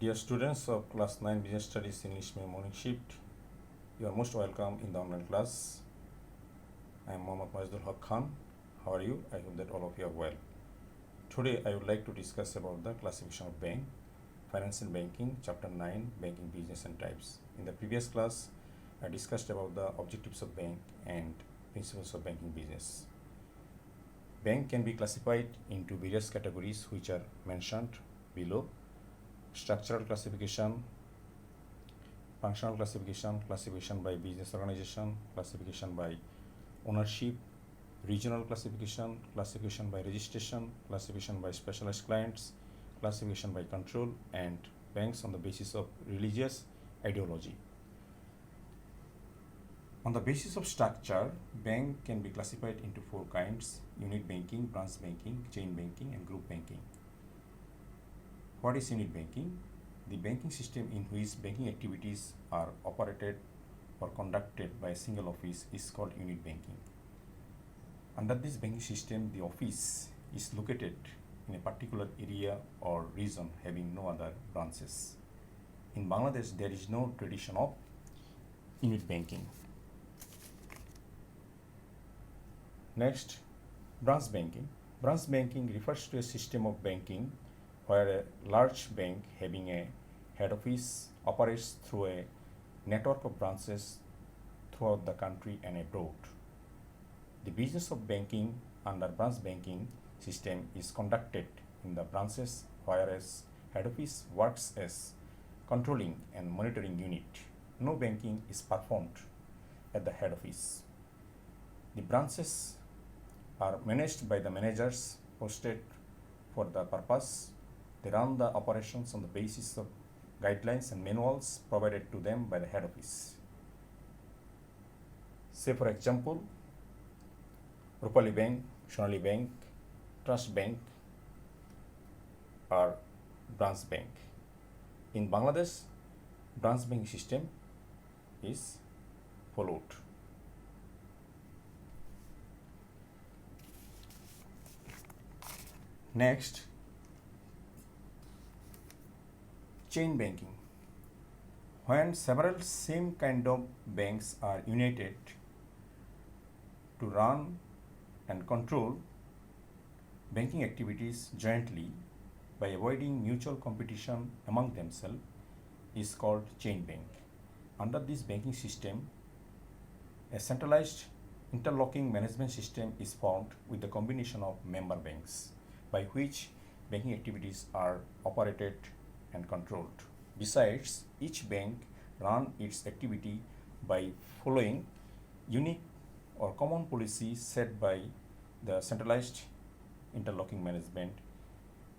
Dear students of class 9 Business Studies English Morning Shift, you are most welcome in the online class. I am Mohammad Majdul Haq Khan. How are you? I hope that all of you are well. Today I would like to discuss about the classification of bank, financial banking, chapter 9, banking business and types. In the previous class, I discussed about the objectives of bank and principles of banking business. Bank can be classified into various categories which are mentioned below. Structural classification, functional classification, classification by business organization, classification by ownership, regional classification, classification by registration, classification by specialized clients, classification by control, and banks on the basis of religious ideology. On the basis of structure, bank can be classified into four kinds: unit banking, branch banking, chain banking, and group banking. What is unit banking? The banking system in which banking activities are operated or conducted by a single office is called unit banking. Under this banking system, the office is located in a particular area or region having no other branches. In Bangladesh, there is no tradition of unit banking. Next, branch banking. Branch banking refers to a system of banking where a large bank having a head office operates through a network of branches throughout the country and abroad. The business of banking under branch banking system is conducted in the branches, whereas head office works as controlling and monitoring unit. No banking is performed at the head office. The branches are managed by the managers posted for the purpose. They run the operations on the basis of guidelines and manuals provided to them by the head office. Say for example, Rupali Bank, Sonali Bank, Trust Bank are branch bank. In Bangladesh, branch banking system is followed. Next, chain banking. When several same kind of banks are united to run and control banking activities jointly by avoiding mutual competition among themselves is called chain bank. Under this banking system, a centralized interlocking management system is formed with the combination of member banks by which banking activities are operated and controlled. Besides, each bank runs its activity by following unique or common policy set by the centralized interlocking management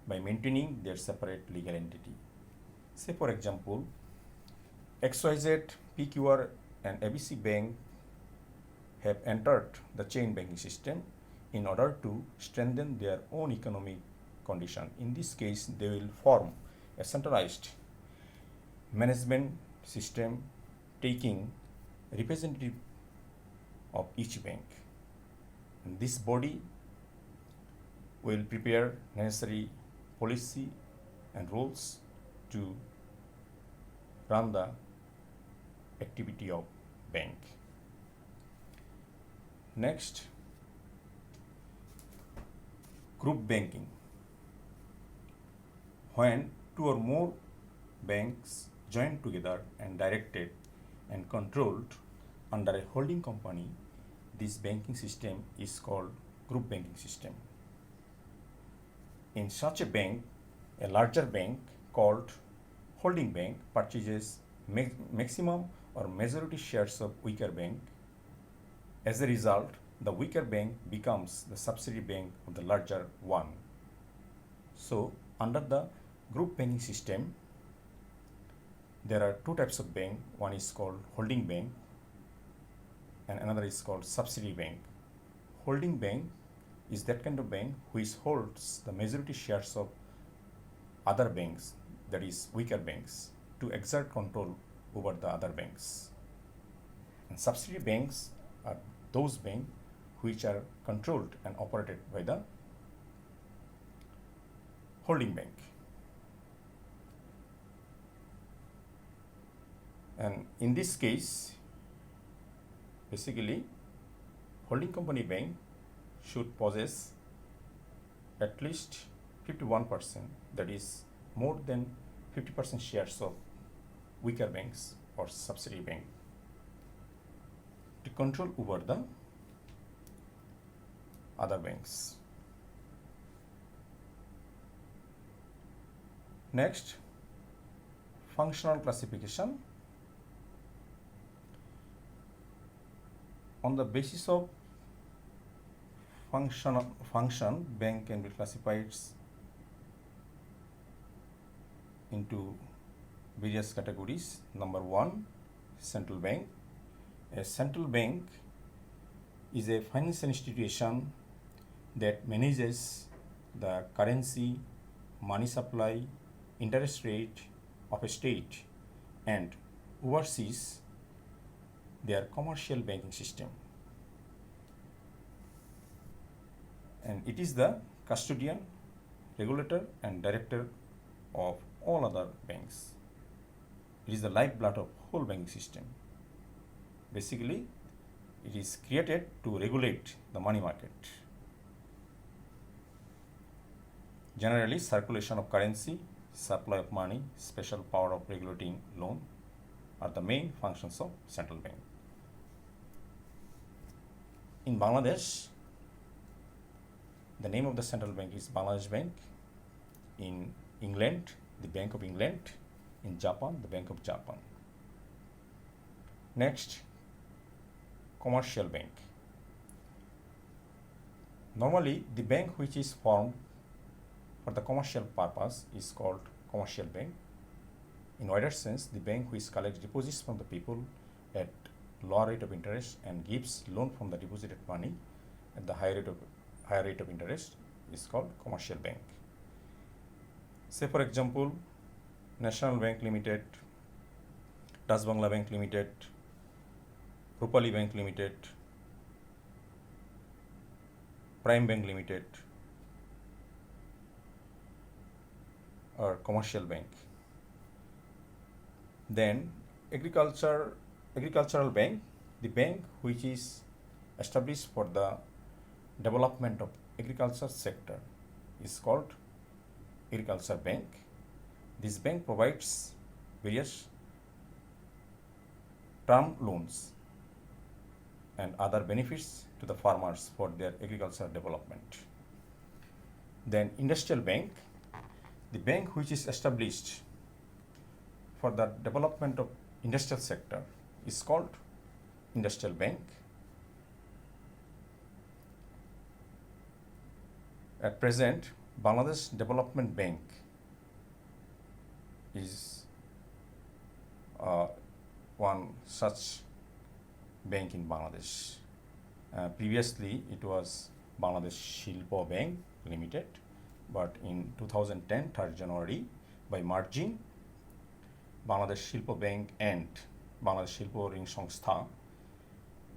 by maintaining their separate legal entity. Say for example, XYZ, PQR and ABC Bank have entered the chain banking system in order to strengthen their own economic condition. In this case, they will form a centralized management system taking representative of each bank. And this body will prepare necessary policy and rules to run the activity of bank. Next, group banking. When two or more banks joined together and directed and controlled under a holding company, this banking system is called group banking system. In such a bank, a larger bank called holding bank purchases maximum or majority shares of weaker bank. As a result, the weaker bank becomes the subsidiary bank of the larger one. So, under the group banking system, there are two types of bank. One is called holding bank and another is called subsidiary bank. Holding bank is that kind of bank which holds the majority shares of other banks, that is weaker banks, to exert control over the other banks. And subsidiary banks are those banks which are controlled and operated by the holding bank. And in this case, basically, holding company bank should possess at least 51%, that is more than 50% shares of weaker banks or subsidiary bank to control over the other banks. Next, functional classification. On the basis of function, bank can be classified into various categories. Number one, central bank. A central bank is a financial institution that manages the currency, money supply, interest rate of a state and oversees their commercial banking system. And it is the custodian, regulator and director of all other banks. It is the lifeblood of whole banking system. Basically, it is created to regulate the money market. Generally, circulation of currency, supply of money, special power of regulating loan are the main functions of central bank. In Bangladesh, the name of the central bank is Bangladesh Bank. In England, the Bank of England. In Japan, the Bank of Japan. Next, commercial bank. Normally, the bank which is formed for the commercial purpose is called commercial bank. In wider sense, the bank which collects deposits from the people at lower rate of interest and gives loan from the deposited money at the higher rate of interest is called commercial bank. Say for example, National Bank Limited, Das Bangla Bank Limited, Rupali Bank Limited, Prime Bank Limited or commercial bank. Then agricultural bank, the bank which is established for the development of agriculture sector is called agriculture bank. This bank provides various term loans and other benefits to the farmers for their agricultural development. Then industrial bank, the bank which is established for the development of industrial sector is called industrial bank. At present, Bangladesh Development Bank is one such bank in Bangladesh. Previously, it was Bangladesh Shilpo Bank Limited, but in 2010, 3rd January, by merging, Bangladesh Shilpo Bank and Bangladesh Shilpo Ring Songstha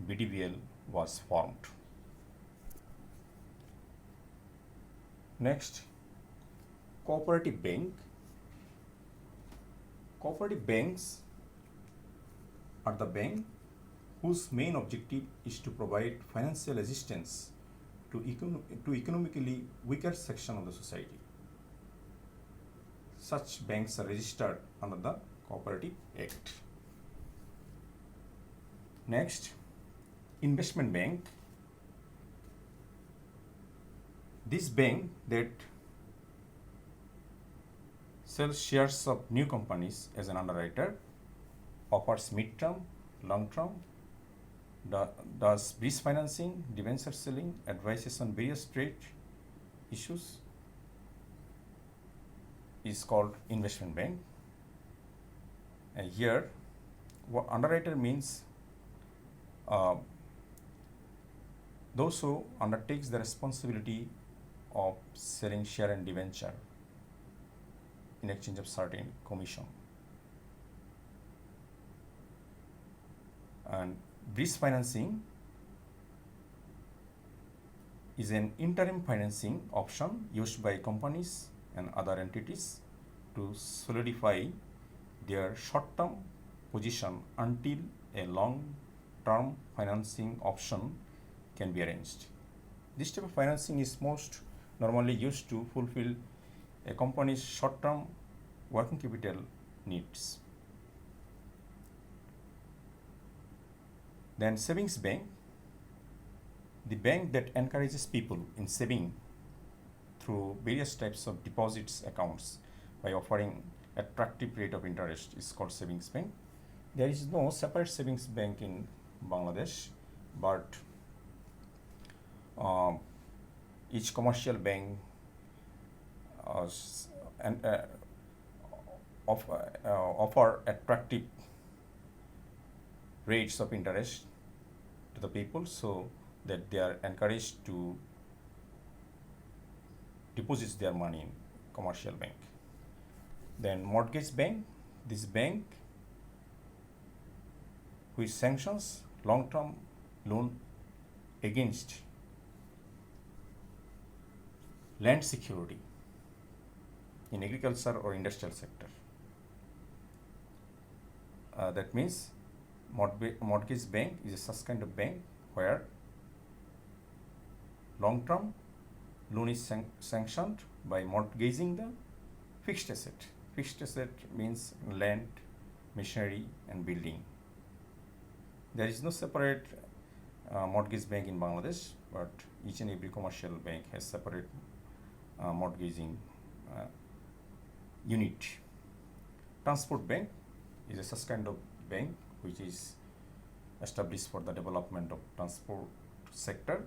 (BDBL) was formed. Next, cooperative bank. Cooperative banks are the bank whose main objective is to provide financial assistance to economically weaker section of the society. Such banks are registered under the Cooperative Act. Next, investment bank. This bank that sells shares of new companies as an underwriter, offers mid-term, long-term, does bridge financing, debenture selling, advises on various trade issues, is called investment bank. And here, what underwriter means those who undertakes the responsibility of selling share and debenture in exchange of certain commission. And bridge financing is an interim financing option used by companies and other entities to solidify their short-term position until a long-term financing option can be arranged. This type of financing is most normally used to fulfill a company's short-term working capital needs. Then savings bank, the bank that encourages people in saving through various types of deposits accounts by offering attractive rate of interest is called savings bank. There is no separate savings bank in Bangladesh, but each commercial bank offer attractive rates of interest to the people, so that they are encouraged to deposit their money in commercial bank. Then mortgage bank, this bank which sanctions long-term loan against land security in agriculture or industrial sector. That means mortgage bank is such kind of bank where long-term loan is sanctioned by mortgaging the fixed asset. Fixed asset means land, machinery, and building. There is no separate mortgage bank in Bangladesh, but each and every commercial bank has separate mortgaging unit. Transport bank is a such kind of bank which is established for the development of transport sector.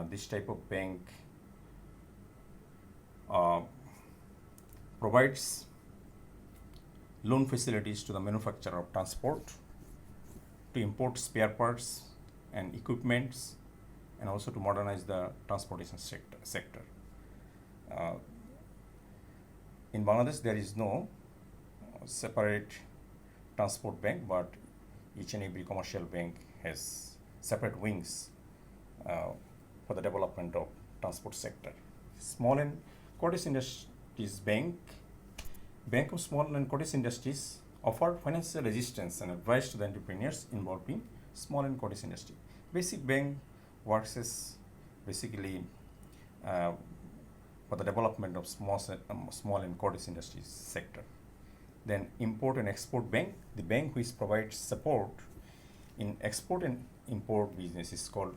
This type of bank provides loan facilities to the manufacturer of transport to import spare parts and equipments, and also to modernize the transportation sector. In Bangladesh, there is no separate transport bank, but each and every commercial bank has separate wings for the development of transport sector. Small and cottage industries Bank of Small and Cottage Industries offer financial assistance and advice to the entrepreneurs involved in small and cottage industry. Basic bank works as basically for the development of small and cottage industries sector. Then import and export bank, the bank which provides support in export and import business is called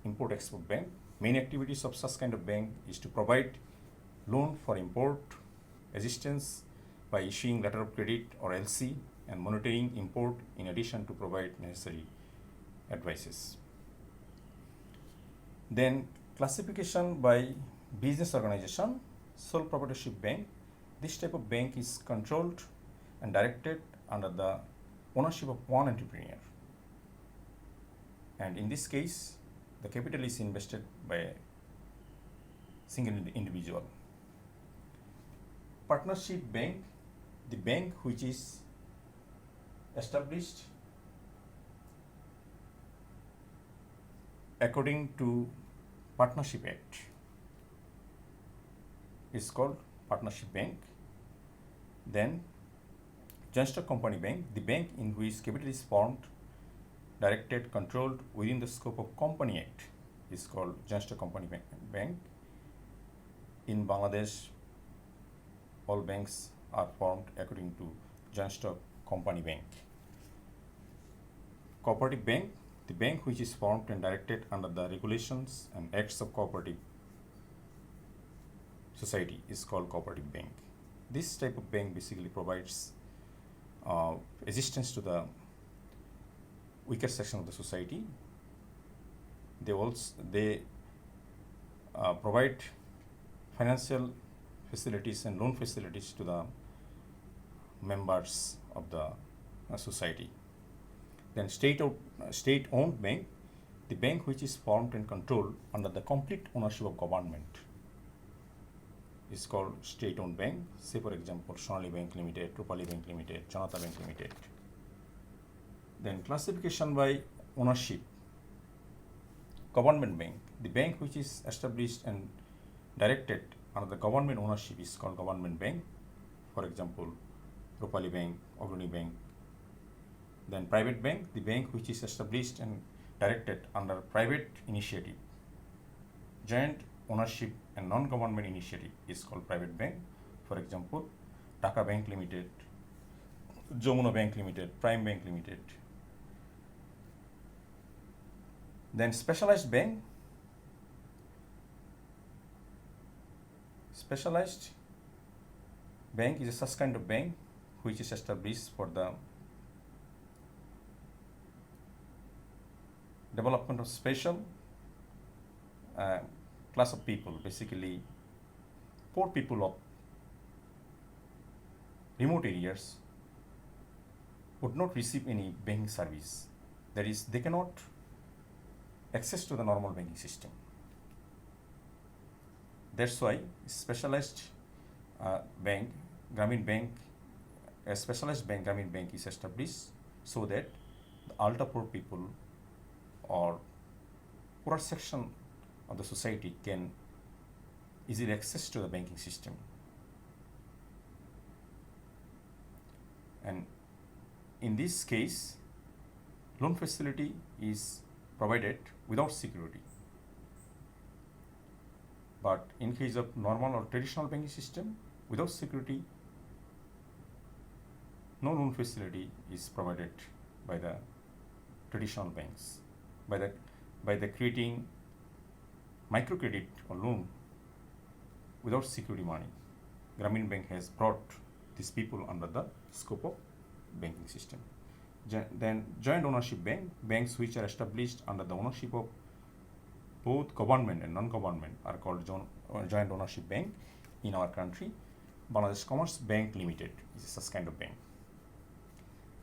import export bank. Main activities of such kind of bank is to provide loan for import assistance by issuing letter of credit or LC and monitoring import, in addition to provide necessary advices. Then classification by business organization, sole proprietorship bank. This type of bank is controlled and directed under the ownership of one entrepreneur. And in this case, the capital is invested by a single individual. Partnership bank, the bank which is established according to Partnership Act is called partnership bank. Then joint stock company bank, the bank in which capital is formed, directed, controlled within the scope of Company Act is called joint stock company bank. In Bangladesh, all banks are formed according to joint stock company bank. Cooperative bank, the bank which is formed and directed under the regulations and acts of cooperative society is called cooperative bank. This type of bank basically provides assistance to the weaker section of the society. They provide financial facilities and loan facilities to the members of the society. Then state-owned bank, the bank which is formed and controlled under the complete ownership of government is called state-owned bank. Say for example, Sonali Bank Limited, Rupali Bank Limited, Janata Bank Limited. Then classification by ownership. Government bank, the bank which is established and directed under the government ownership is called government bank. For example, Rupali Bank, Agrani Bank, Then private bank, the bank which is established and directed under private initiative, joint ownership and non-government initiative is called private bank. For example, Dhaka Bank Limited, Jamuna Bank Limited, Prime Bank Limited. Then specialized bank. Specialized bank is such kind of bank which is established for the development of special class of people, basically poor people of remote areas would not receive any banking service. That is, they cannot access to the normal banking system. That's why specialized bank, Grameen Bank, a specialized bank, Grameen Bank is established so that the ultra poor people or poorer section of the society can easily access to the banking system. And in this case, loan facility is provided without security. But in case of normal or traditional banking system, without security, no loan facility is provided by the traditional banks. By the creating microcredit or loan without security money, Grameen Bank has brought these people under the scope of banking system. Then joint ownership bank, banks which are established under the ownership of both government and non-government are called joint ownership bank. In our country, Bangladesh Commerce Bank Limited is such kind of bank.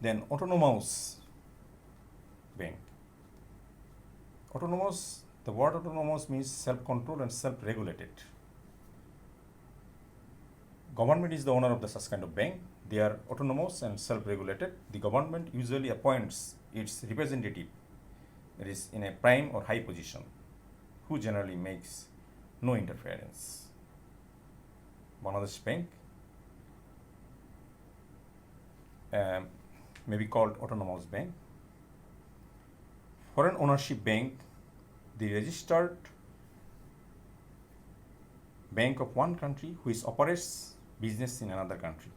Then autonomous bank. Autonomous, the word autonomous means self-controlled and self-regulated. Government is the owner of the such kind of bank. They are autonomous and self-regulated. The government usually appoints its representative, that is in a prime or high position, who generally makes no interference. Bangladesh Bank may be called autonomous bank. Foreign ownership bank, the registered bank of one country which operates business in another country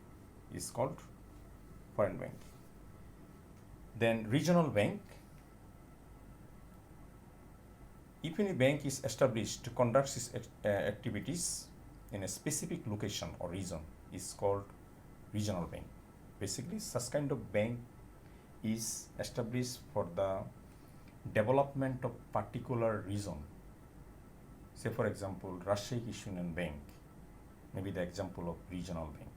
is called foreign bank. Then regional bank. If any bank is established to conduct its activities in a specific location or region, is called regional bank. Basically, such kind of bank is established for the development of particular region. Say for example, Rajshahi Kৃষি Union Bank may be the example of regional bank.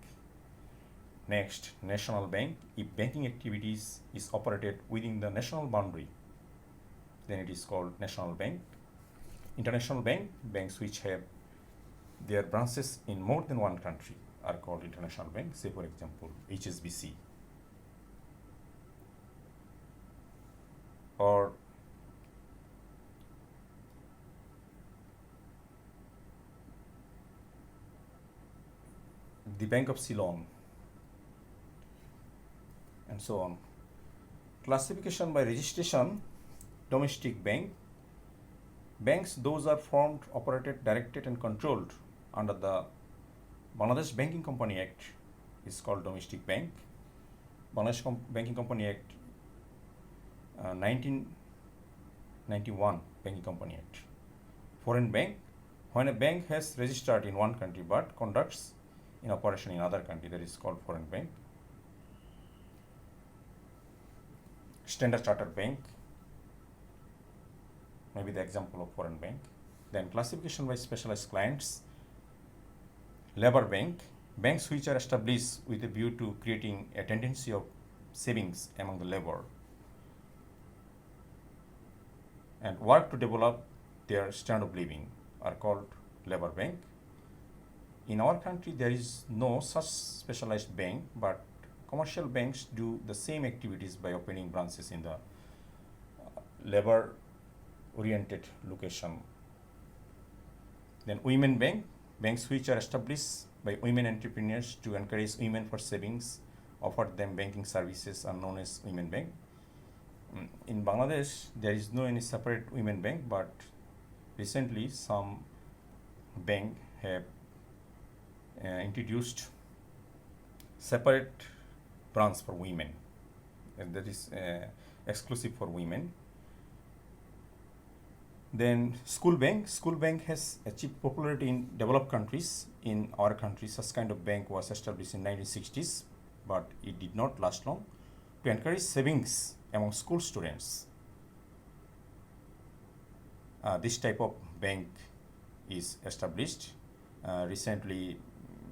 Next, national bank. If banking activities is operated within the national boundary, then it is called national bank. International bank, banks which have their branches in more than one country are called international bank. Say for example, HSBC. Or the Bank of Ceylon, and so on. Classification by registration. Domestic bank. Banks, those are formed, operated, directed and controlled under the Bangladesh Banking Company Act is called domestic bank. Bangladesh Banking Company Act 1991 Banking Company Act. Foreign bank, when a bank has registered in one country but conducts in operation in other country, that is called foreign bank. Standard Chartered Bank may be the example of foreign bank. Then classification by specialized clients. Labor bank, banks which are established with a view to creating a tendency of savings among the labor and work to develop their standard of living are called labor bank. In our country, there is no such specialized bank, but commercial banks do the same activities by opening branches in the labor-oriented location. Then women bank, banks which are established by women entrepreneurs to encourage women for savings offered them banking services are known as women bank. In Bangladesh, there is no any separate women bank, but recently some bank have introduced separate branch for women, and that is exclusive for women. Then school bank has achieved popularity in developed countries. In our country, such kind of bank was established in 1960s, but it did not last long. To encourage savings among school students, this type of bank is established. Recently,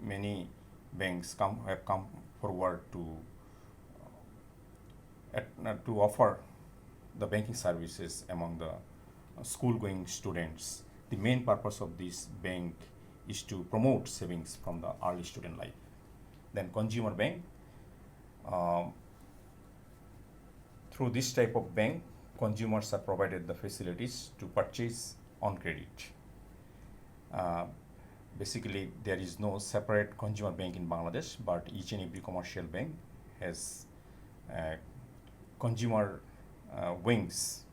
many banks have come forward to offer the banking services among the school-going students. The main purpose of this bank is to promote savings from the early student life. Then consumer bank. Through this type of bank, consumers are provided the facilities to purchase on credit. Basically, there is no separate consumer bank in Bangladesh, but each and every commercial bank has consumer wings,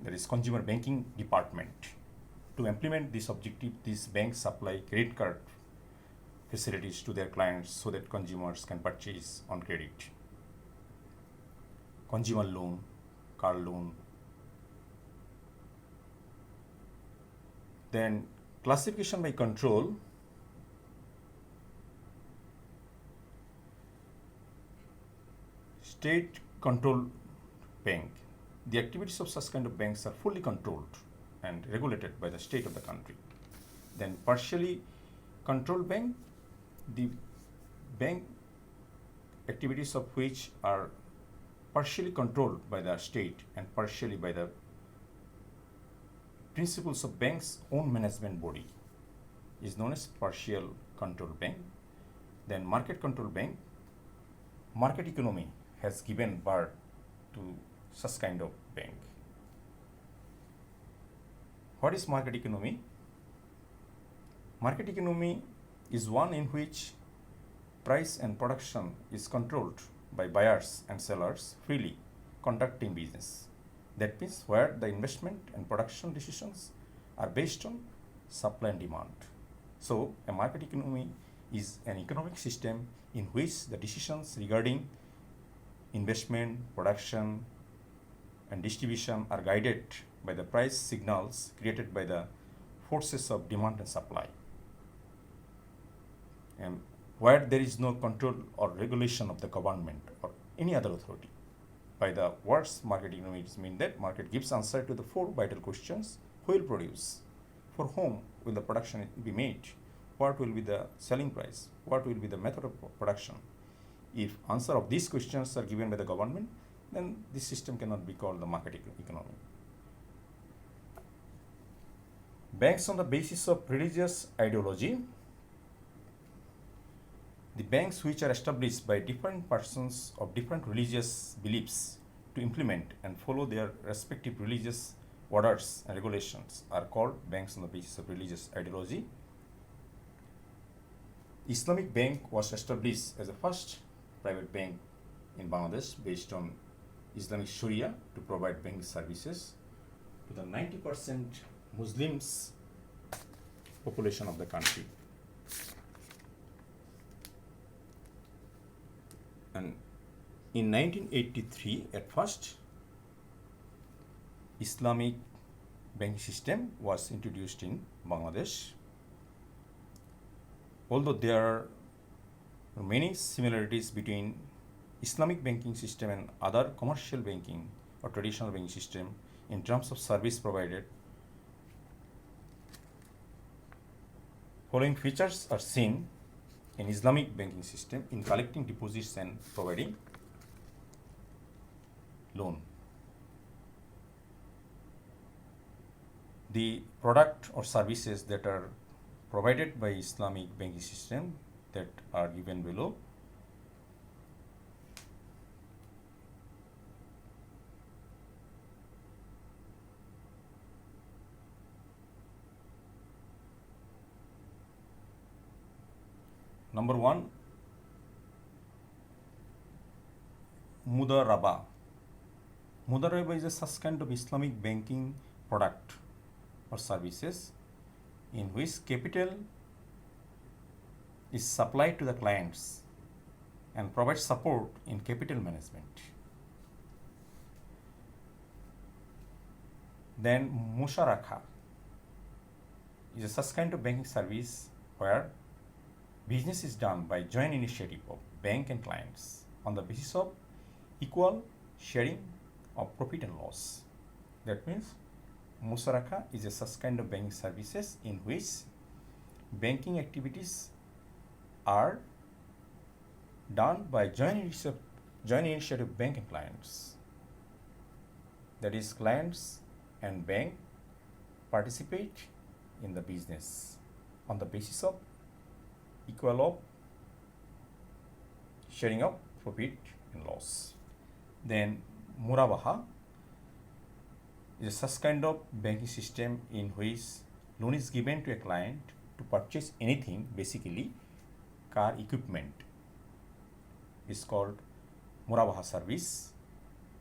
that is consumer banking department. To implement this objective, these banks supply credit card facilities to their clients so that consumers can purchase on credit. Consumer loan, car loan. Then classification by control. State controlled bank. The activities of such kind of banks are fully controlled and regulated by the state of the country. Then partially controlled bank, the bank activities of which are partially controlled by the state and partially by the principles of bank's own management body, is known as partial controlled bank. Then market controlled bank. Market economy has given birth to such kind of bank. What is market economy? Market economy is one in which price and production is controlled by buyers and sellers freely conducting business. That means where the investment and production decisions are based on supply and demand. So a market economy is an economic system in which the decisions regarding investment, production, and distribution are guided by the price signals created by the forces of demand and supply. And where there is no control or regulation of the government or any other authority. By the words market economics mean that market gives answer to the four vital questions: who will produce, for whom will the production be made, what will be the selling price, what will be the method of production. If answer of these questions are given by the government, then this system cannot be called the market economy. Banks on the basis of religious ideology. The banks which are established by different persons of different religious beliefs to implement and follow their respective religious orders and regulations are called banks on the basis of religious ideology. Islamic Bank was established as the first private bank in Bangladesh based on Islamic Sharia to provide banking services to the 90% Muslims population of the country. And in 1983, at first, Islamic banking system was introduced in Bangladesh. Although there are many similarities between Islamic banking system and other commercial banking or traditional banking system in terms of service provided, following features are seen in Islamic banking system in collecting deposits and providing loan. The product or services that are provided by Islamic banking system that are given below. Number one, Mudaraba. Mudaraba is a such kind of Islamic banking product or services in which capital is supplied to the clients and provides support in capital management. Then Musharaka is a such kind of banking service where business is done by joint initiative of bank and clients on the basis of equal sharing of profit and loss. That means Musharaka is a such kind of banking services in which banking activities are done by joint initiative bank and clients. That is, clients and bank participate in the business on the basis of equal of sharing of profit and loss. Then Murabaha is such kind of banking system in which loan is given to a client to purchase anything, basically car equipment is called Murabaha service.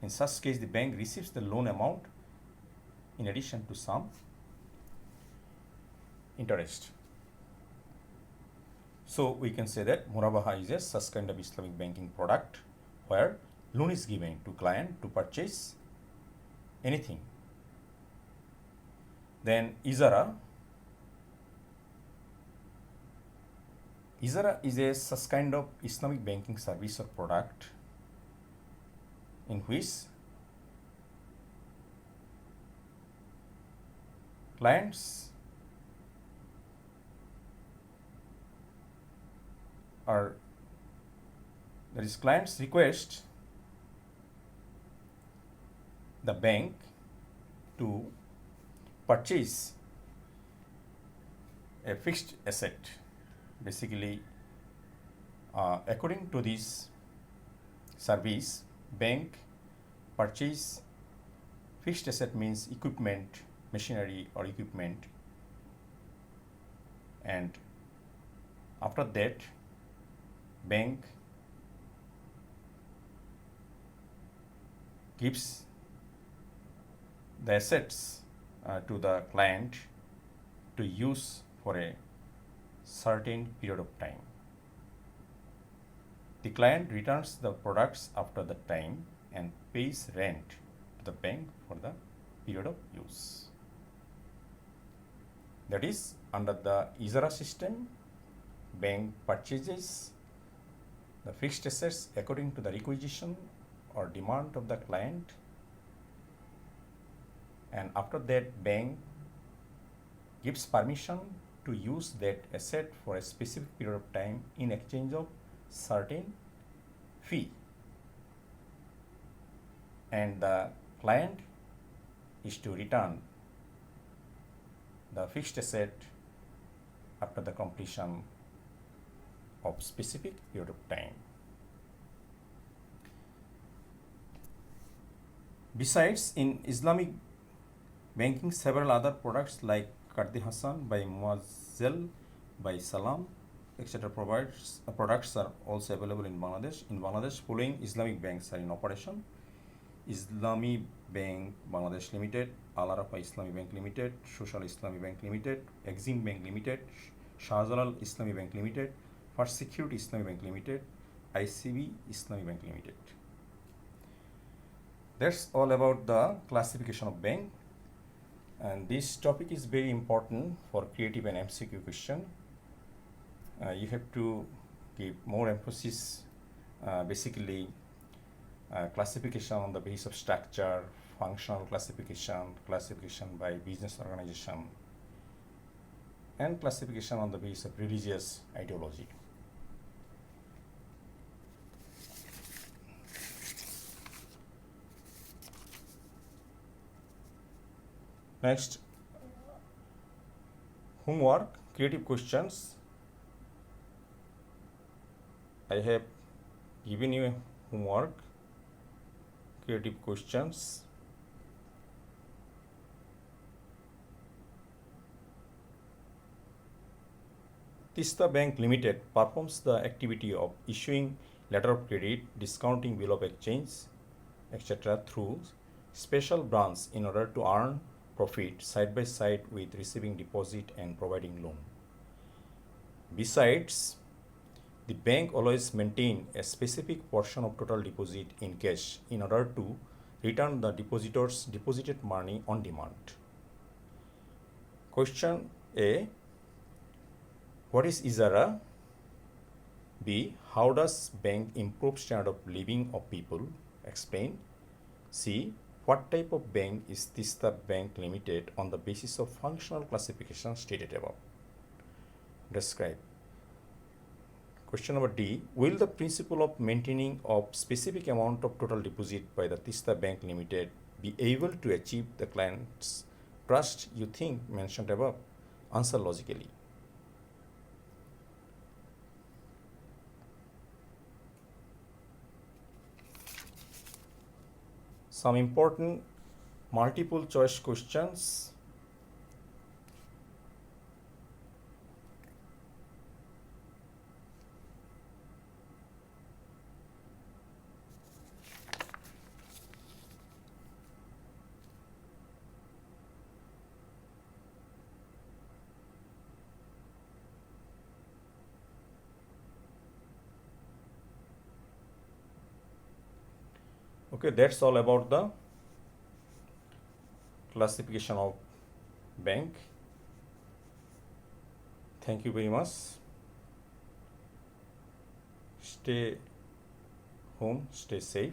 In such case, the bank receives the loan amount in addition to some interest. So we can say that Murabaha is a such kind of Islamic banking product where loan is given to client to purchase anything. Then Izara. Izara is a such kind of Islamic banking service or product in which clients are, that is, clients request the bank to purchase a fixed asset. Basically, according to this service, bank purchase fixed asset means equipment, machinery or equipment, and after that bank gives the assets to the client to use for a certain period of time. The client returns the products after the time and pays rent to the bank for the period of use. That is, under the Izara system, bank purchases the fixed assets according to the requisition or demand of the client, and after that bank gives permission to use that asset for a specific period of time in exchange of certain fee, and the client is to return the fixed asset after the completion of specific period of time. Besides, in Islamic banking, several other products like Kardi Hassan by Muazzal, by Salam, etc. products are also available in Bangladesh. In Bangladesh, following Islamic banks are in operation: Islamic Bank Bangladesh Limited, Al Arafa Islamic Bank Limited, Social Islamic Bank Limited, Exim Bank Limited, Shahjalal Islamic Bank Limited, First Security Islamic Bank Limited, ICB Islamic Bank Limited. That's all about the classification of bank. And this topic is very important for creative and MCQ question. You have to give more emphasis, basically classification on the basis of structure, functional classification, classification by business organization, and classification on the basis of religious ideology. Next, homework, creative questions. I have given you a homework, creative questions. Tista Bank Limited performs the activity of issuing letter of credit, discounting bill of exchange, etc. through special branch in order to earn profit side by side with receiving deposit and providing loan. Besides, the bank always maintain a specific portion of total deposit in cash in order to return the depositor's deposited money on demand. Question A. What is Ijara? B. How does bank improve standard of living of people? Explain. C. What type of bank is Tista Bank Limited on the basis of functional classification stated above? Describe. Question number D. Will the principle of maintaining of specific amount of total deposit by the Tista Bank Limited be able to achieve the client's trust you think mentioned above? Answer logically. Some important multiple choice questions. Okay, that's all about the classification of bank. Thank you very much. Stay home, stay safe.